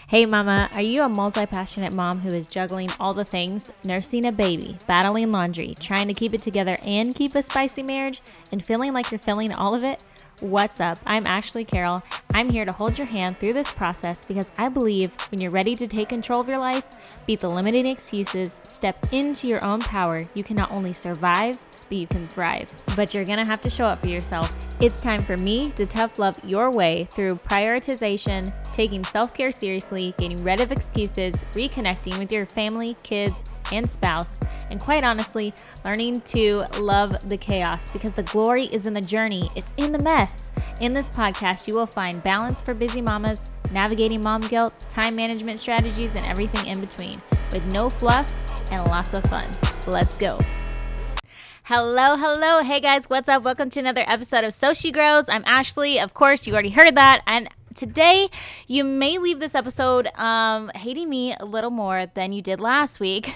Hey mama, are you a multi-passionate mom who is juggling all the things, nursing a baby, battling laundry, trying to keep it together and keep a spicy marriage, and feeling like you're feeling all of it? What's up? I'm Ashley Carroll. I'm here to hold your hand through this process because I believe when you're ready to take control of your life, beat the limiting excuses, step into your own power, you can not only survive, but you can thrive. But you're gonna have to show up for yourself. It's time for me to tough love your way through prioritization, taking self-care seriously, getting rid of excuses, reconnecting with your family, kids, and spouse, and quite honestly, learning to love the chaos because the glory is in the journey. It's in the mess. In this podcast, you will find balance for busy mamas, navigating mom guilt, time management strategies, and everything in between with no fluff and lots of fun. Let's go. Hello. Hey guys, what's up? Welcome to another episode of So She Grows. I'm Ashley. Of course, you already heard that. And today, you may leave this episode hating me a little more than you did last week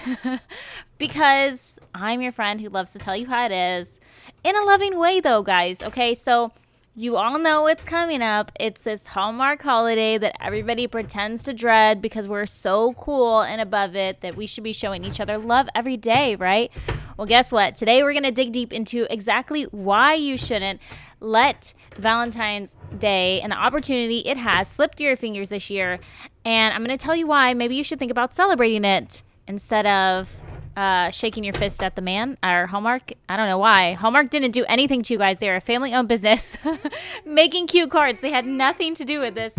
because I'm your friend who loves to tell you how it is in a loving way though, guys. Okay, so you all know it's coming up. It's this Hallmark holiday that everybody pretends to dread because we're so cool and above it that we should be showing each other love every day, right? Well, guess what? Today we're going to dig deep into exactly why you shouldn't let Valentine's Day and the opportunity it has slip through your fingers this year. And I'm going to tell you why maybe you should think about celebrating it instead of shaking your fist at the man or Hallmark. I don't know why. Hallmark didn't do anything to you guys. They're a family-owned business making cute cards. They had nothing to do with this.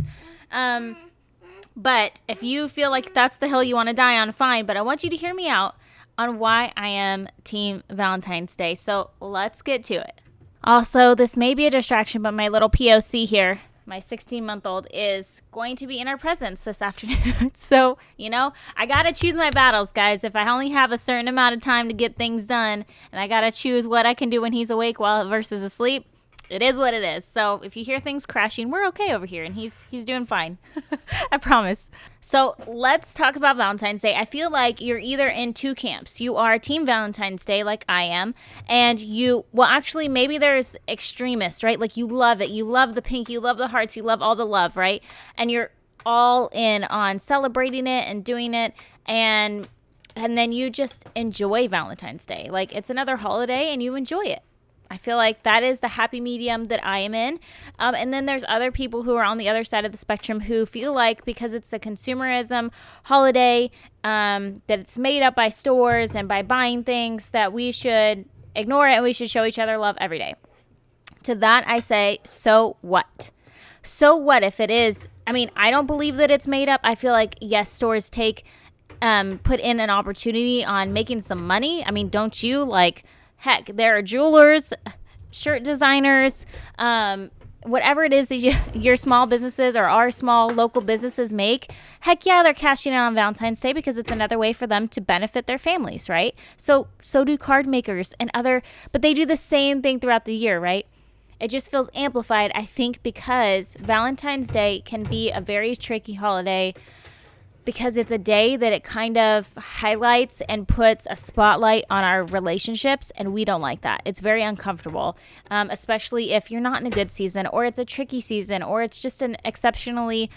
But if you feel like that's the hill you want to die on, fine. But I want you to hear me out on why I am Team Valentine's Day. So let's get to it. Also, this may be a distraction, but my little POC here, my 16-month-old, is going to be in our presence this afternoon. So, I got to choose my battles, guys. If I only have a certain amount of time to get things done, and I got to choose what I can do when he's awake versus asleep, it is what it is. So if you hear things crashing, we're okay over here, and he's doing fine. I promise. So let's talk about Valentine's Day. I feel like you're either in two camps. You are Team Valentine's Day, like I am, and actually, maybe there's extremists, right? Like you love it. You love the pink. You love the hearts. You love all the love, right? And you're all in on celebrating it and doing it, and then you just enjoy Valentine's Day. Like it's another holiday, and you enjoy it. I feel like that is the happy medium that I am in. And then there's other people who are on the other side of the spectrum who feel like because it's a consumerism holiday, that it's made up by stores and by buying things, that we should ignore it and we should show each other love every day. To that I say, so what? So what if it is? I mean, I don't believe that it's made up. I feel like, yes, stores put in an opportunity on making some money. I mean, don't you? Like, heck, there are jewelers, shirt designers, whatever it is that your small businesses or our small local businesses make. Heck yeah, they're cashing in on Valentine's Day because it's another way for them to benefit their families, right? So do card makers and but they do the same thing throughout the year, right? It just feels amplified, I think, because Valentine's Day can be a very tricky holiday because it's a day that it kind of highlights and puts a spotlight on our relationships, and we don't like that. It's very uncomfortable, especially if you're not in a good season, or it's a tricky season, or it's just an exceptionally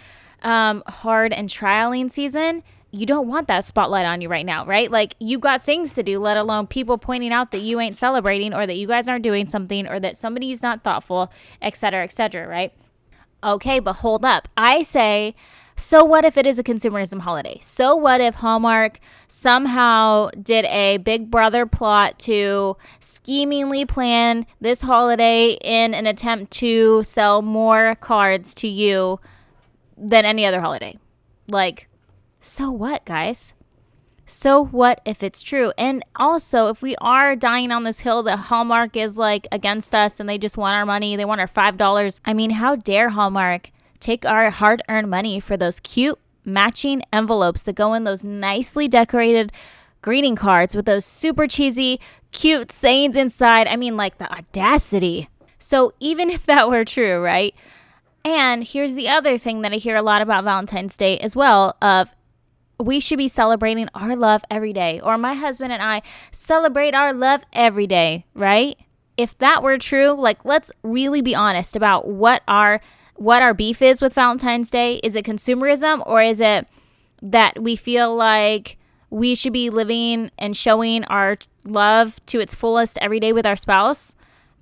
hard and trialing season. You don't want that spotlight on you right now, right? Like, you got things to do, let alone people pointing out that you ain't celebrating, or that you guys aren't doing something, or that somebody's not thoughtful, et cetera, right? Okay, but hold up. I say, so what if it is a consumerism holiday? So what if Hallmark somehow did a Big Brother plot to schemingly plan this holiday in an attempt to sell more cards to you than any other holiday? Like, so what, guys? So what if it's true? And also, if we are dying on this hill that Hallmark is like against us and they just want our money, they want our $5. I mean, how dare Hallmark take our hard-earned money for those cute matching envelopes that go in those nicely decorated greeting cards with those super cheesy, cute sayings inside. I mean, like the audacity. So even if that were true, right? And here's the other thing that I hear a lot about Valentine's Day as well, of we should be celebrating our love every day. Or my husband and I celebrate our love every day, right? If that were true, like let's really be honest about what our what our beef is with Valentine's Day. Is it consumerism, or is it that we feel like we should be living and showing our love to its fullest every day with our spouse?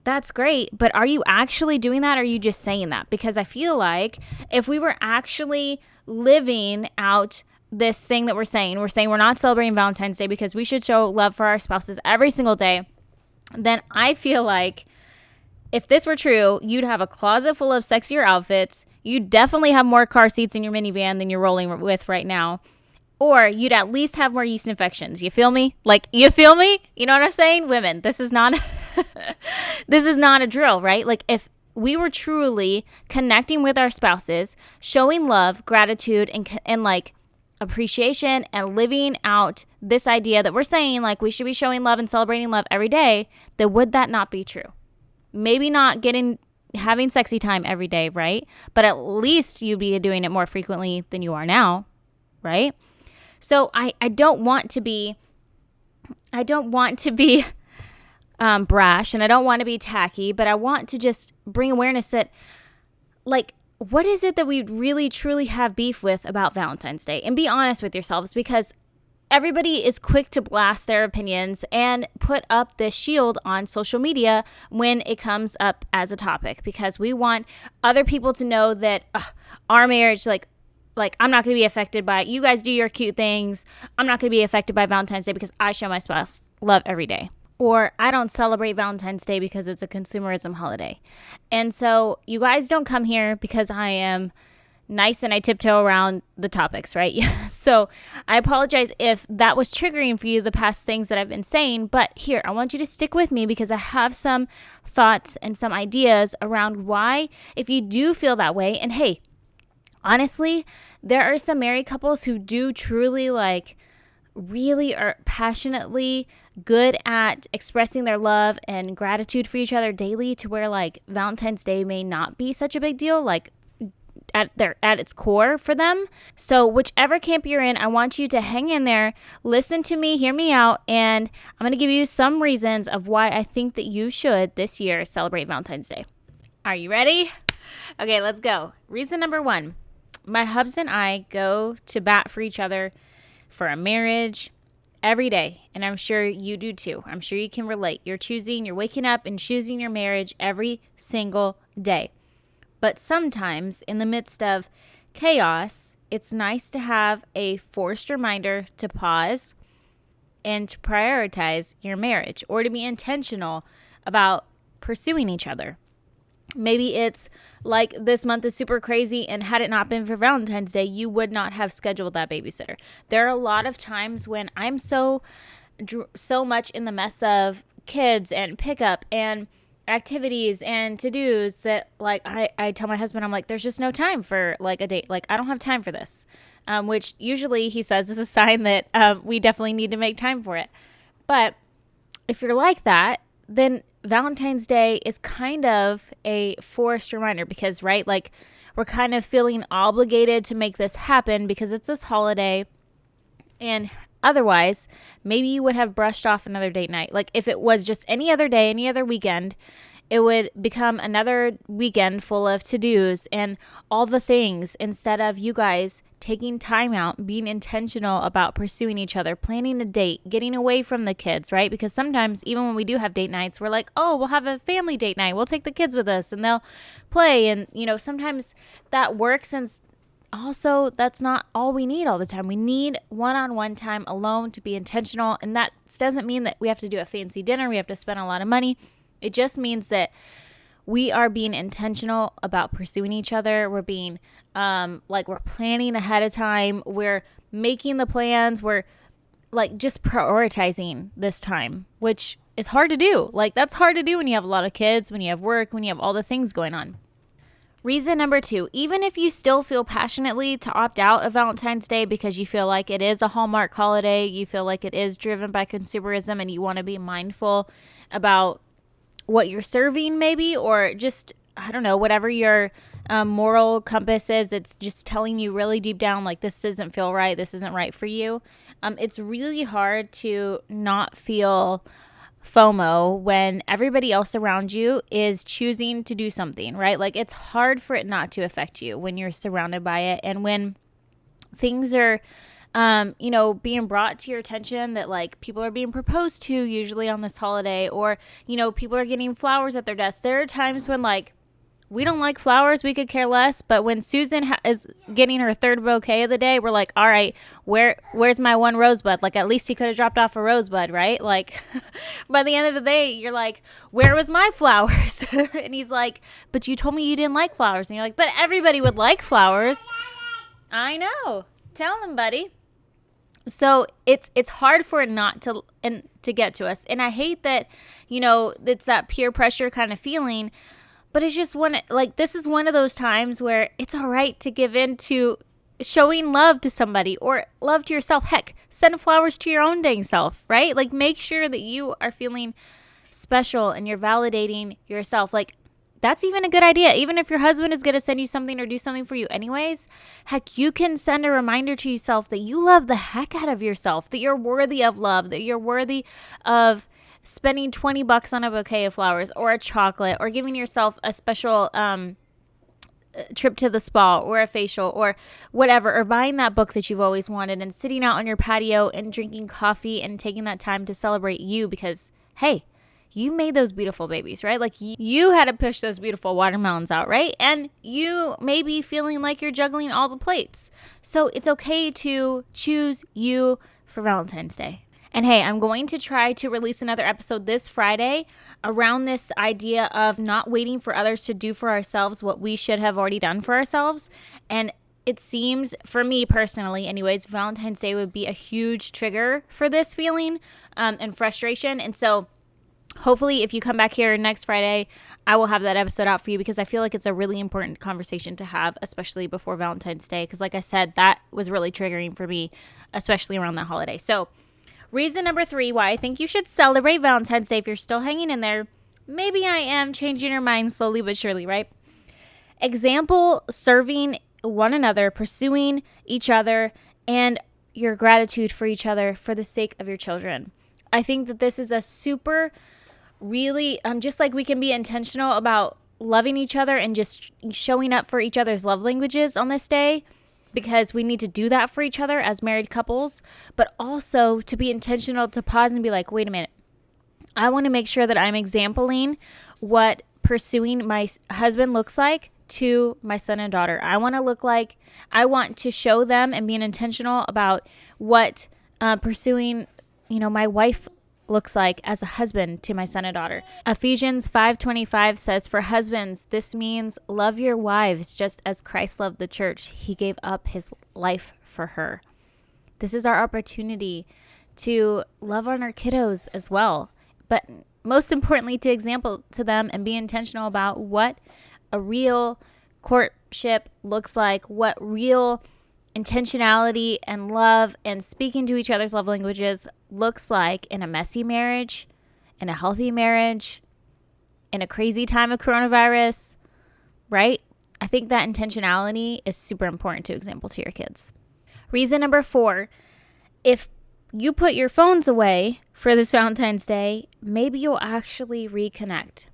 That's great, but are you actually doing that, or are you just saying that? Because I feel like if we were actually living out this thing that we're saying we're not celebrating Valentine's Day because we should show love for our spouses every single day, then I feel like if this were true, you'd have a closet full of sexier outfits. You'd definitely have more car seats in your minivan than you're rolling with right now. Or you'd at least have more yeast infections. You feel me? You feel me? You know what I'm saying? Women, this is not this is not a drill, right? Like, if we were truly connecting with our spouses, showing love, gratitude, and like appreciation, and living out this idea that we're saying, like, we should be showing love and celebrating love every day, then would that not be true? Maybe not having sexy time every day, right? But at least you'd be doing it more frequently than you are now, right? So I don't want to be brash, and I don't want to be tacky, but I want to just bring awareness that, like, what is it that we really truly have beef with about Valentine's Day? And be honest with yourselves, because everybody is quick to blast their opinions and put up this shield on social media when it comes up as a topic, because we want other people to know that our marriage, like I'm not going to be affected by it. You guys do your cute things. I'm not going to be affected by Valentine's Day because I show my spouse love every day. Or I don't celebrate Valentine's Day because it's a consumerism holiday. And so you guys don't come here because I am nice and I tiptoe around the topics, right? So I apologize if that was triggering for you, the past things that I've been saying. But here, I want you to stick with me because I have some thoughts and some ideas around why, if you do feel that way, and hey, honestly, there are some married couples who do truly really are passionately good at expressing their love and gratitude for each other daily, to where Valentine's Day may not be such a big deal, at its core for them. So whichever camp you're in, I want you to hang in there, listen to me, hear me out, and I'm going to give you some reasons of why I think that you should this year celebrate Valentine's Day. Are you ready? Okay, let's go. Reason number 1. My hubs and I go to bat for each other for a marriage every day, and I'm sure you do too. I'm sure you can relate. You're waking up and choosing your marriage every single day. But sometimes in the midst of chaos, it's nice to have a forced reminder to pause and to prioritize your marriage, or to be intentional about pursuing each other. Maybe it's like this month is super crazy, and had it not been for Valentine's Day, you would not have scheduled that babysitter. There are a lot of times when I'm so much in the mess of kids and pickup and activities and to-dos that I tell my husband, I'm like, there's just no time for a date. I don't have time for this, which usually he says is a sign that we definitely need to make time for it. But if you're like that, then Valentine's Day is kind of a forced reminder, because, right, we're kind of feeling obligated to make this happen because it's this holiday. And otherwise, maybe you would have brushed off another date night. If it was just any other day, any other weekend, it would become another weekend full of to-dos and all the things, instead of you guys taking time out, being intentional about pursuing each other, planning a date, getting away from the kids, right? Because sometimes even when we do have date nights, we're like, oh, we'll have a family date night. We'll take the kids with us and they'll play. And, sometimes that works. And also, that's not all we need all the time. We need one-on-one time alone to be intentional. And that doesn't mean that we have to do a fancy dinner. We have to spend a lot of money. It just means that we are being intentional about pursuing each other. We're being we're planning ahead of time. We're making the plans. We're just prioritizing this time, which is hard to do. That's hard to do when you have a lot of kids, when you have work, when you have all the things going on. Reason number 2, even if you still feel passionately to opt out of Valentine's Day because you feel like it is a Hallmark holiday, you feel like it is driven by consumerism, and you want to be mindful about what you're serving maybe, or just, I don't know, whatever your moral compass is, it's just telling you really deep down, this doesn't feel right, this isn't right for you. It's really hard to not feel FOMO when everybody else around you is choosing to do something, right? Like it's hard for it not to affect you when you're surrounded by it. And when things are, being brought to your attention that like people are being proposed to usually on this holiday, or, people are getting flowers at their desk. There are times when like, we don't like flowers, we could care less. But when Susan is getting her third bouquet of the day, we're like, all right, where's my one rosebud? Like, at least he could have dropped off a rosebud, right? Like, by the end of the day, you're like, where was my flowers? And he's like, but you told me you didn't like flowers. And you're like, but everybody would like flowers. I know. Tell them, buddy. So it's hard for it not to get to us. And I hate that, it's that peer pressure kind of feeling. But it's just this is one of those times where it's all right to give in to showing love to somebody or love to yourself. Heck, send flowers to your own dang self, right? Like, make sure that you are feeling special and you're validating yourself. Like, that's even a good idea. Even if your husband is going to send you something or do something for you anyways, heck, you can send a reminder to yourself that you love the heck out of yourself, that you're worthy of love, that you're worthy of spending $20 on a bouquet of flowers or a chocolate, or giving yourself a special trip to the spa or a facial or whatever, or buying that book that you've always wanted and sitting out on your patio and drinking coffee and taking that time to celebrate you because, hey, you made those beautiful babies, right? Like you had to push those beautiful watermelons out, right? And you may be feeling like you're juggling all the plates. So it's okay to choose you for Valentine's Day. And hey, I'm going to try to release another episode this Friday around this idea of not waiting for others to do for ourselves what we should have already done for ourselves. And it seems, for me personally anyways, Valentine's Day would be a huge trigger for this feeling and frustration. And so hopefully if you come back here next Friday, I will have that episode out for you, because I feel like it's a really important conversation to have, especially before Valentine's Day. Because like I said, that was really triggering for me, especially around that holiday. So reason number 3 why I think you should celebrate Valentine's Day, if you're still hanging in there, maybe I am changing your mind slowly but surely, right? Example, serving one another, pursuing each other, and your gratitude for each other for the sake of your children. I think that this is a super, really, just like we can be intentional about loving each other and just showing up for each other's love languages on this day, because we need to do that for each other as married couples, but also to be intentional to pause and be like, wait a minute, I want to make sure that I'm exempling what pursuing my husband looks like to my son and daughter. I want to show them and being intentional about what pursuing, my wife looks like as a husband to my son and daughter. Ephesians 5:25 says, for husbands, this means love your wives just as Christ loved the church. He gave up his life for her. This is our opportunity to love on our kiddos as well, but most importantly, to example to them and be intentional about what a real courtship looks like, what real intentionality and love and speaking to each other's love languages looks like in a messy marriage, in a healthy marriage, in a crazy time of coronavirus, right? I think that intentionality is super important to example to your kids. Reason number 4, if you put your phones away for this Valentine's Day, maybe you'll actually reconnect.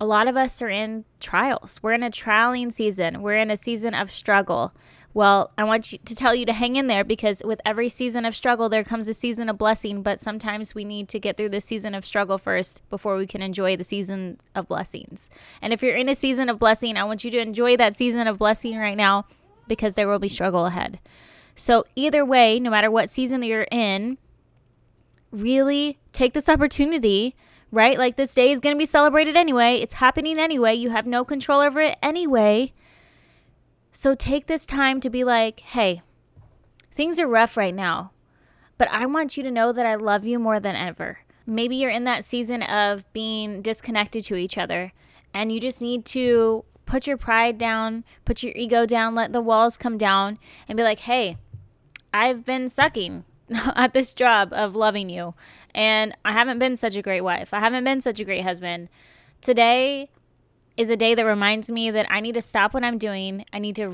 A lot of us are in trials. We're in a trialing season. We're in a season of struggle. Well, I want to tell you to hang in there, because with every season of struggle, there comes a season of blessing. But sometimes we need to get through the season of struggle first before we can enjoy the season of blessings. And if you're in a season of blessing, I want you to enjoy that season of blessing right now, because there will be struggle ahead. So either way, no matter what season that you're in, really take this opportunity, right? Like, this day is going to be celebrated anyway. It's happening anyway. You have no control over it anyway. So take this time to be like, hey, things are rough right now, but I want you to know that I love you more than ever. Maybe you're in that season of being disconnected to each other, and you just need to put your pride down, put your ego down, let the walls come down, and be like, hey, I've been sucking at this job of loving you, and I haven't been such a great wife. I haven't been such a great husband. Today is a day that reminds me that I need to stop what I'm doing. I need to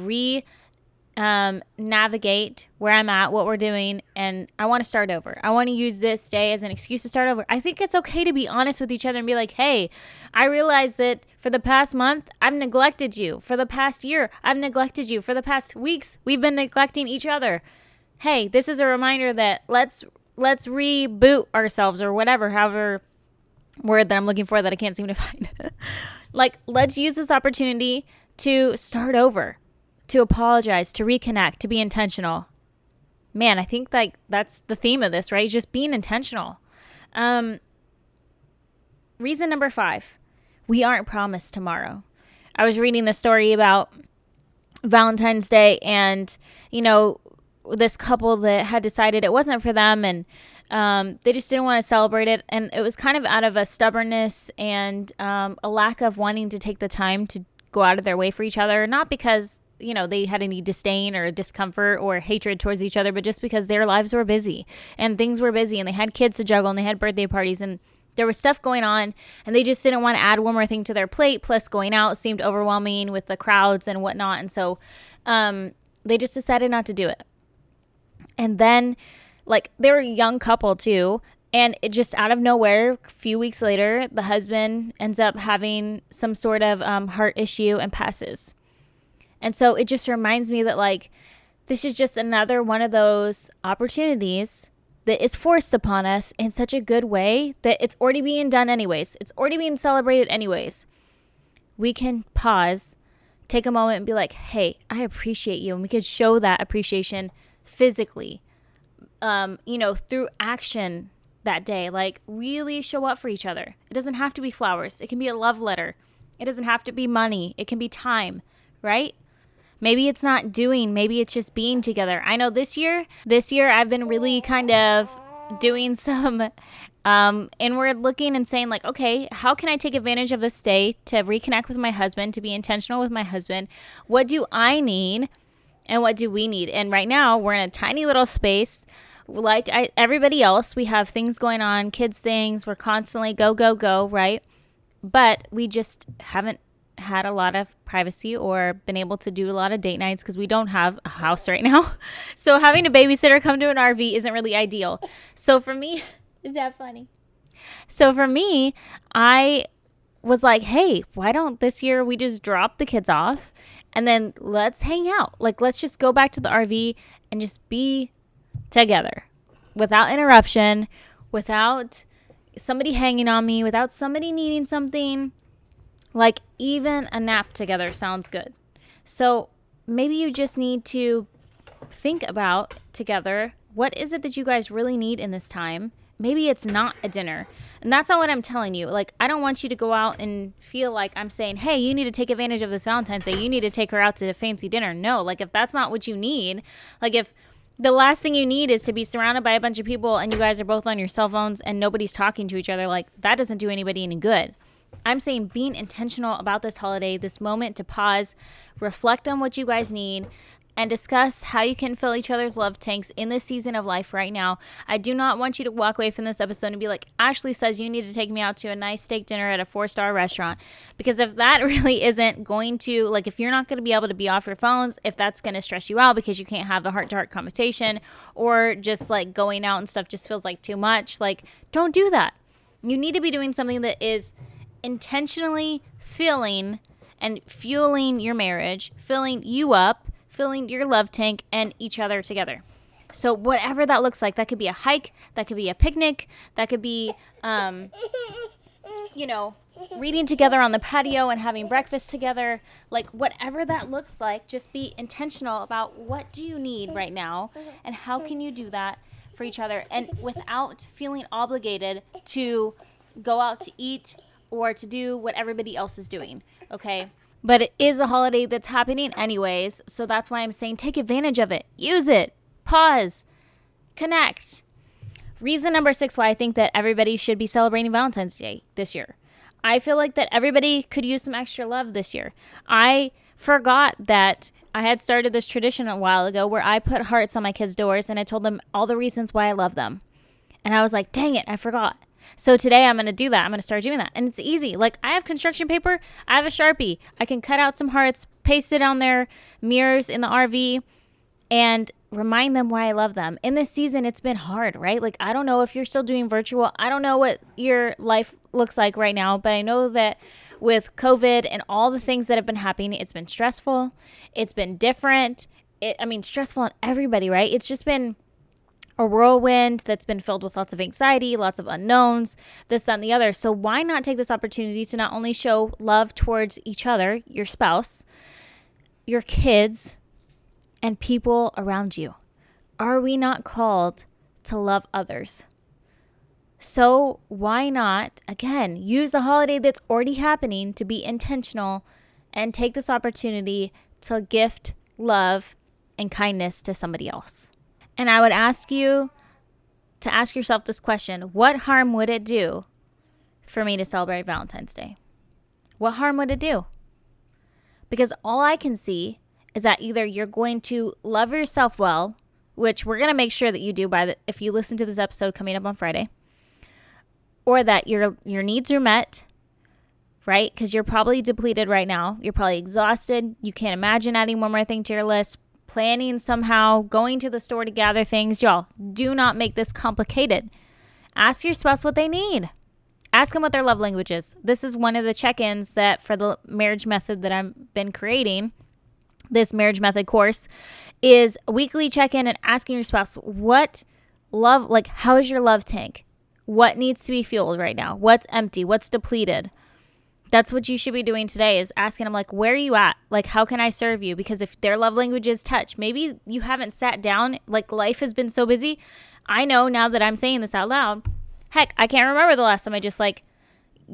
navigate where I'm at, what we're doing, and I want to start over. I want to use this day as an excuse to start over. I think it's okay to be honest with each other and be like, hey, I realize that for the past month, I've neglected you. For the past year, I've neglected you. For the past weeks, we've been neglecting each other. Hey, this is a reminder that let's reboot ourselves, or whatever, however word that I'm looking for that I can't seem to find. Like, let's use this opportunity to start over, to apologize, to reconnect, to be intentional. Man, I think like that's the theme of this, right? Just being intentional. Reason number 5, we aren't promised tomorrow. I was reading the story about Valentine's Day, and, this couple that had decided it wasn't for them, and they just didn't want to celebrate it. And it was kind of out of a stubbornness and a lack of wanting to take the time to go out of their way for each other. Not because, they had any disdain or discomfort or hatred towards each other, but just because their lives were busy and things were busy, and they had kids to juggle, and they had birthday parties, and there was stuff going on, and they just didn't want to add one more thing to their plate. Plus, going out seemed overwhelming with the crowds and whatnot. And so they just decided not to do it. And then, like, they were a young couple too, and it just out of nowhere, a few weeks later, the husband ends up having some sort of heart issue and passes. And so it just reminds me that, like, this is just another one of those opportunities that is forced upon us in such a good way that it's already being done anyways. It's already being celebrated anyways. We can pause, take a moment and be like, hey, I appreciate you. And we could show that appreciation physically, through action that day. Like, really show up for each other. It doesn't have to be flowers. It can be a love letter. It doesn't have to be money. It can be time, right? Maybe it's not doing, maybe it's just being together. I know this year I've been really kind of doing some inward looking and saying, like, okay, how can I take advantage of this day to reconnect with my husband, to be intentional with my husband? What do I need and what do we need? And right now we're in a tiny little space. Like everybody else, we have things going on, kids things. We're constantly go, go, go, right? But we just haven't had a lot of privacy or been able to do a lot of date nights because we don't have a house right now. So having a babysitter come to an RV isn't really ideal. So for me, is that funny? So for me, I was like, hey, why don't this year we just drop the kids off and then let's hang out? Like, let's just go back to the RV and just be together without interruption, without somebody hanging on me, without somebody needing something. Like, even a nap together sounds good. So maybe you just need to think about together, what is it that you guys really need in this time? Maybe it's not a dinner. And that's not what I'm telling you. Like, I don't want you to go out and feel like I'm saying, hey, you need to take advantage of this Valentine's Day. You need to take her out to a fancy dinner. No, like, if that's not what you need, like, if the last thing you need is to be surrounded by a bunch of people and you guys are both on your cell phones and nobody's talking to each other, like, that doesn't do anybody any good. I'm saying being intentional about this holiday, this moment to pause, reflect on what you guys need, and discuss how you can fill each other's love tanks in this season of life right now. I do not want you to walk away from this episode and be like, Ashley says you need to take me out to a nice steak dinner at a 4-star restaurant. Because if that really isn't going to, like, if you're not going to be able to be off your phones, if that's going to stress you out because you can't have a heart-to-heart conversation, or just like going out and stuff just feels like too much, like, don't do that. You need to be doing something that is intentionally filling and fueling your marriage, filling you up, filling your love tank and each other together. So whatever that looks like, that could be a hike, that could be a picnic, that could be, reading together on the patio and having breakfast together. Like, whatever that looks like, just be intentional about what do you need right now and how can you do that for each other, and without feeling obligated to go out to eat or to do what everybody else is doing, okay? But it is a holiday that's happening anyways, so that's why I'm saying take advantage of it. Use it. Pause. Connect. Reason number 6 why I think that everybody should be celebrating Valentine's Day this year. I feel like that everybody could use some extra love this year. I forgot that I had started this tradition a while ago where I put hearts on my kids' doors and I told them all the reasons why I love them. And I was like, dang it, I forgot. So today I'm going to do that. I'm going to start doing that. And it's easy. Like, I have construction paper. I have a Sharpie. I can cut out some hearts, paste it on their mirrors in the RV. and remind them why I love them. In this season, it's been hard, right? Like, I don't know if you're still doing virtual. I don't know what your life looks like right now, but I know that with COVID and all the things that have been happening, it's been stressful. It's been different. Stressful on everybody, right? It's just been a whirlwind that's been filled with lots of anxiety, lots of unknowns, this, that, and the other. So why not take this opportunity to not only show love towards each other, your spouse, your kids, and people around you? Are we not called to love others? So why not, again, use the holiday that's already happening to be intentional and take this opportunity to gift love and kindness to somebody else? And I would ask you to ask yourself this question: what harm would it do for me to celebrate Valentine's Day? What harm would it do? Because all I can see is that either you're going to love yourself well, which we're going to make sure that you do if you listen to this episode coming up on Friday, or that your needs are met, right? Because you're probably depleted right now. You're probably exhausted. You can't imagine adding one more thing to your list, planning somehow, going to the store to gather things. Y'all, do not make this complicated. Ask your spouse what they need. Ask them what their love language is. This is one of the check-ins that for the marriage method that I've been creating, this marriage method course, is a weekly check-in and asking your spouse what love, like, how is your love tank? What needs to be fueled right now? What's empty? What's depleted? That's what you should be doing today, is asking them, like, where are you at? Like, how can I serve you? Because if their love language is touch, maybe you haven't sat down, like, life has been so busy. I know now that I'm saying this out loud, heck, I can't remember the last time I just, like,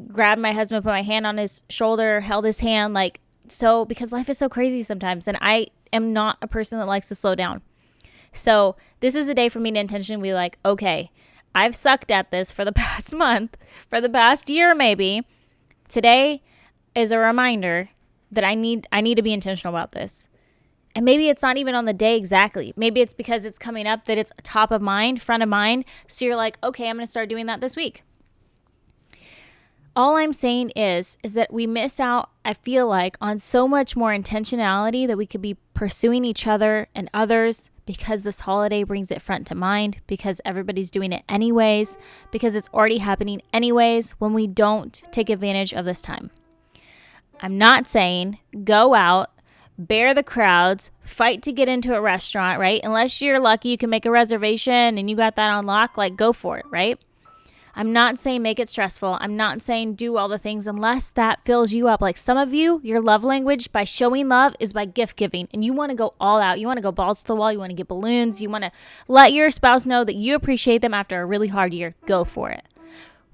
grabbed my husband, put my hand on his shoulder, held his hand, like, so, because life is so crazy sometimes, and I am not a person that likes to slow down. So this is a day for me to intentionally be like, okay, I've sucked at this for the past month, for the past year maybe. Today is a reminder that I need to be intentional about this. And maybe it's not even on the day exactly. Maybe it's because it's coming up that it's top of mind, front of mind. So you're like, okay, I'm going to start doing that this week. All I'm saying is that we miss out, I feel like, on so much more intentionality that we could be pursuing each other and others, because this holiday brings it front to mind, because everybody's doing it anyways, because it's already happening anyways, when we don't take advantage of this time. I'm not saying go out, bear the crowds, fight to get into a restaurant, right? Unless you're lucky you can make a reservation and you got that on lock, like, go for it, right? I'm not saying make it stressful. I'm not saying do all the things unless that fills you up. Like, some of you, your love language by showing love is by gift giving, and you want to go all out. You want to go balls to the wall. You want to get balloons. You want to let your spouse know that you appreciate them after a really hard year. Go for it.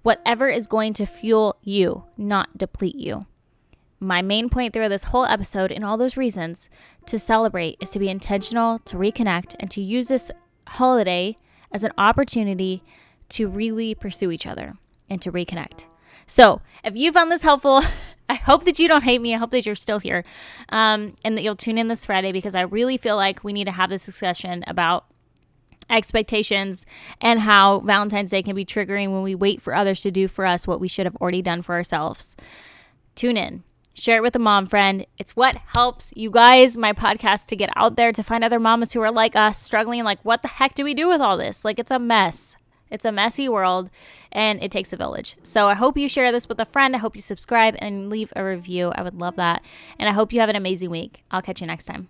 Whatever is going to fuel you, not deplete you. My main point through this whole episode and all those reasons to celebrate is to be intentional, to reconnect, and to use this holiday as an opportunity to really pursue each other and to reconnect. So if you found this helpful, I hope that you don't hate me. I hope that you're still here, and that you'll tune in this Friday, because I really feel like we need to have this discussion about expectations and how Valentine's Day can be triggering when we wait for others to do for us what we should have already done for ourselves. Tune in. Share it with a mom friend. It's what helps you guys, my podcast, to get out there, to find other mamas who are like us, struggling, like, what the heck do we do with all this? Like, it's a mess. It's a messy world, and it takes a village. So I hope you share this with a friend. I hope you subscribe and leave a review. I would love that. And I hope you have an amazing week. I'll catch you next time.